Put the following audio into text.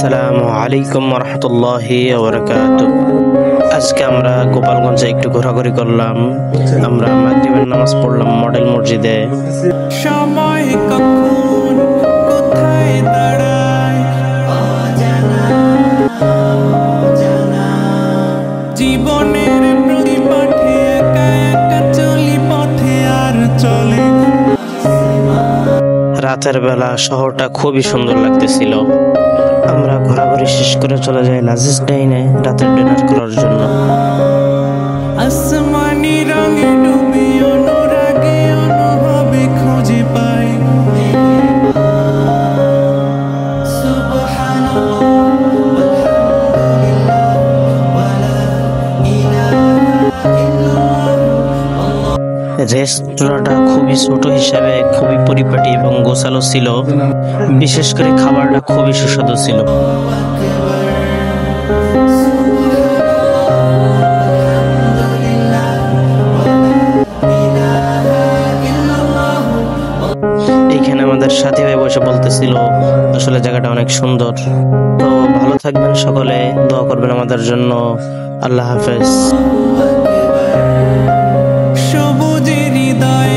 আসসালামু আলাইকুম রহমতুল্লাহি ওয়া বারাকাতুহু। আজকে আমরা গোপালগঞ্জে একটু ঘোরাঘুরি করলাম। আমরা মাগরিবের নামাজ পড়লাম মডেল মসজিদে। সময় কখন কোথায় দাঁড়ায় জীবনের প্রতিপাঠে একা একা চলি পথে আর চলে। রাতের বেলা শহরটা খুবই সুন্দর লাগতেছিল। আমরা ঘোরাঘুরি শেষ করে চলে যাই লাজিজ ডাইনে রাতের ডিনার করার জন্য। আসমানি রঙে ডুবে অনুরাগে অনুভবে খুঁজে পাই। রেস্তোরাঁটা খুবই ছোট হিসাবে খুবই পরিপাটি এবং গোছালো ছিল। বিশেষ করে খাবারটা খুবই সুস্বাদু ছিল। এইখানে আমাদের সাথী ভাই বসে বলতেছিল আসলে জায়গাটা অনেক সুন্দর। তো ভালো থাকবেন সকলে, দোয়া করবেন আমাদের জন্য। আল্লাহ হাফেজ। সবুজের হৃদয়